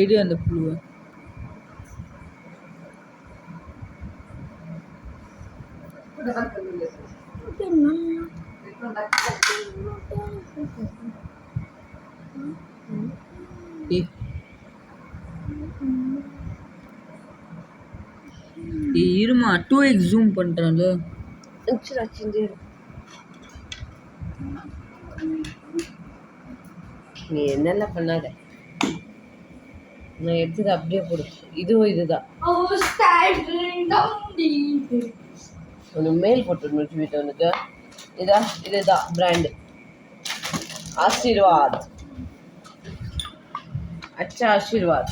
எடு அந்த புழுவை. இருமா 2x ஜூம் பண்றான்ல. நீ என்னெல்லாம் பண்ணாத, நான் எடுத்தது அப்படியே போடு. இதுவும் இதுதான் உனக்கு மேல் போட்டு வீட்டு உனக்கு இதுதான் பிராண்டு ஆசீர்வாத். अच्छा आशीर्वाद.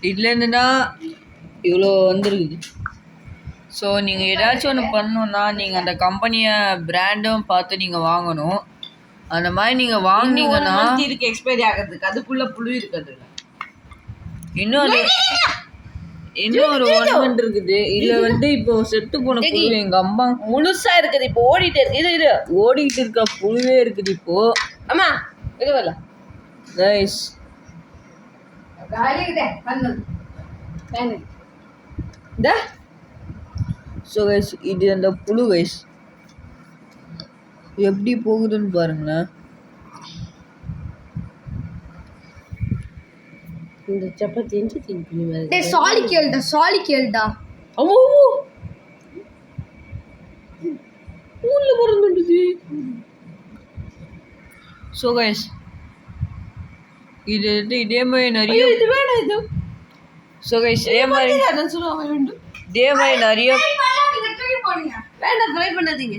இதுல இருந்துன்னா இவ்வளோ வந்துருக்குது. ஸோ நீங்கள் ஏதாச்சும் ஒன்று பண்ணணுன்னா நீங்கள் அந்த கம்பெனியை பிராண்டும் பார்த்து நீங்கள் வாங்கணும். அந்த மாதிரி நீங்கள் வாங்கினீங்கன்னா இருக்கு எக்ஸ்பைரி ஆகிறதுக்கு, அதுக்குள்ள புழு இருக்கிறது. இன்னொரு 1 மந்த் இருக்குது. இதில் வந்து இப்போ செத்து போன புழு எங்கள் அம்மா முழுசா இருக்குது. இப்போ ஓடிட்டு இருக்கு. இது ஓடிட்டு இருக்க புழுவே இருக்குது இப்போ. அம்மா இது வரல கைஸ். ஸோ கைஸ் இது அந்த புழு கைஸ் எப்படி போகுதுன்னு பாருங்களேன். இந்த சப்பாத்தி எஞ்சி தின்பி டேய் சாலி கேளுடா. அம்மா ஊர்ல பறந்துடுது. ஸோ கைஸ் இது இதே மாதிரி நிறைய இது வேணாம் இது. ஸோ கைஸ் இதே மாதிரி நிறைய வேண்டாம் ட்ரை பண்ணாதீங்க.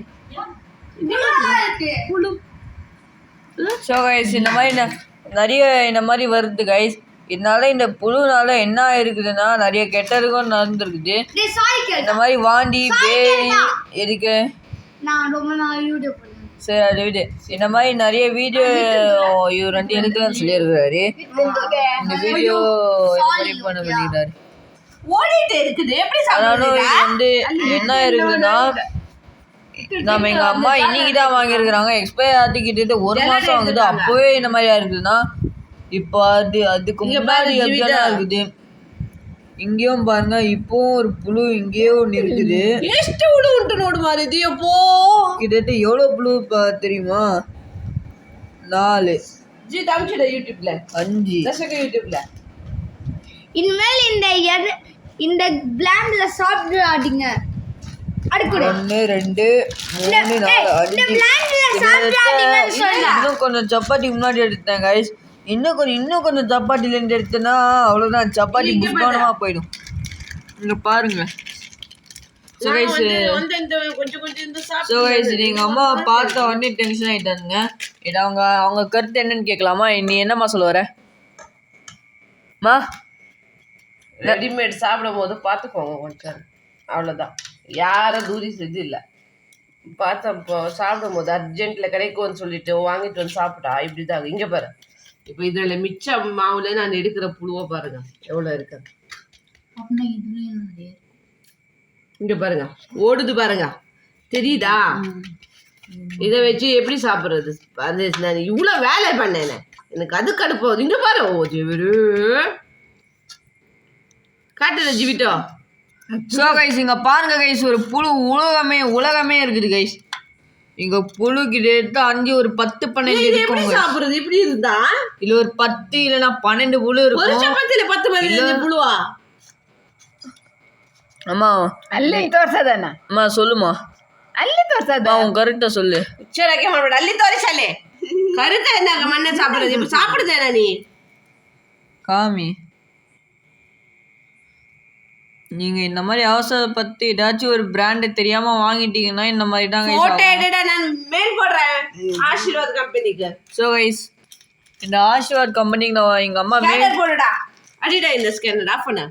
ஸோ கைஸ் இந்த மாதிரி நிறைய இந்த மாதிரி வருது கைஸ். இதனால இந்த புழுனால என்ன இருக்குதுன்னா நிறைய கெட்டதுக்கும் நடந்துருக்குது. இந்த மாதிரி வாந்தி பேய் எதுக்கு சரி அது விடு. இந்த மாதிரி நிறைய வீடியோ இவர் 2 எடுக்கலாம்னு சொல்லியிருக்கிறாரு. இந்த வீடியோ பண்ண பண்ணிக்கிறாரு. ஆனாலும் இது வந்து என்ன இருக்குதுன்னா நம்ம எங்கள் அம்மா இன்னைக்கு தான் வாங்கியிருக்கிறாங்க. எக்ஸ்பயர் ஆகிக்கிட்டு 1 மாதம் ஆகுது. அப்போவே இந்த மாதிரியா இருக்குதுன்னா இப்போ அதுக்கு முன்னாடி எப்படியா இருக்குது. இங்கேயும் பாருங்க இப்போவும் ஒரு புழு இங்கேயே ஒன்று இருக்குது. ಎಷ್ಟು ಹುಳು ಉಂಟು ನೋಡು ಮಾರಿದೆಯಪ್ಪೋ. கிட்டத்தட்ட எவ்வளோ புழு தெரியுமா? 4 ஜி தாம்சிட யூடியூப்ல 5 தசக யூடியூப்ல. இனிமேல் இந்த பிளாம்ல சாப்பிடாதீங்க. அடுக்குது 1 2 3 4 5. இன்னும் கொஞ்சம் சப்பாத்தி முன்னாடி எடுத்தேன் கைஸ். இன்னும் கொஞ்சம் சப்பாத்திலேருந்து எடுத்தேன்னா அவ்வளோதான். சப்பாத்தி புஷ்பானமாக போயிடும். இங்கே பாருங்க. ஸோ கைஸ் எங்கள் அம்மா பார்த்த உடனே டென்ஷன் ஆகிட்டானுங்க. இது அவங்க கருத்து என்னன்னு கேட்கலாமா? நீ என்னம்மா சொல்ல வர மா? ரெடிமேட் சாப்பிடும் போது பார்த்துக்கோங்க கொஞ்சம், அவ்வளோதான். யாரும் தூரி செஞ்சு இல்லை. பார்த்தப்போ சாப்பிடும் போது அர்ஜென்ட்டில் கிடைக்கும்னு சொல்லிட்டு வாங்கிட்டு வந்து சாப்பிட்டா இப்படி தான். இங்கே பாரு, இப்போ இதில் மிச்ச மாவுல நான் எடுக்கிற புழுவை பாருங்க எவ்வளோ இருக்கு. இங்கே பாருங்க ஓடுது பாருங்க, தெரியுதா? இதை வச்சு எப்படி சாப்பிட்றது? அது நான் இவ்வளோ வேலை பண்ணேனே, எனக்கு அது கடுப்பாகுது. இங்கே பாரு, ஓ ஜிவிரு காட்டுற ஜிவிட்டோ. ஸோ கைஸ் இங்கே பாருங்க கைஸ், ஒரு புழு உலகமே இருக்குது கைஸ். இங்கே புழு கிட்ட 5 ஒரு 10 12 இருக்கும். சாப்பிட்றது இப்படி இருந்தா இல்லை ஒரு 10 இல்லைன்னா 12 புழு இருக்கும். 10 புழுவா? அம்மா ಅಲ್ಲಿ ತೋರ್ಸದನ್ನ ಅಮ್ಮ சொல்லுமா. ಅಲ್ಲಿ ತೋರ್ಸದ அவன் கரெக்டா சொல்லு. உச்சரಕ್ಕೆ ಮಾಡಬೇಡ, ಅಲ್ಲಿ ತೋರಿಸಲೆ ಕರುತ ಎಂದಾಗ ಮಣ್ಣೆ சாப்பிடுறது. இப்ப சாப்பிடுதேனா நீ? காமி. நீங்க இந்த மாதிரி அவசரப்பட்டு ஏதாச்சும் ஒரு பிராண்ட் தெரியாம வாங்கிட்டீங்கன்னா இந்த மாதிரி தான் கைஸ். போட்டோ எடுடா, நான் மெயில் போடுறேன் ஆசீர்வாத் கம்பெனிக்கு. சோ கைஸ் இந்த ஆசீர்வாத் கம்பெனிக்கு நான் எங்க அம்மா மெயில் போடுடா. அடிடா இந்த ஸ்கேனர் ஆஃப் பண்ணு.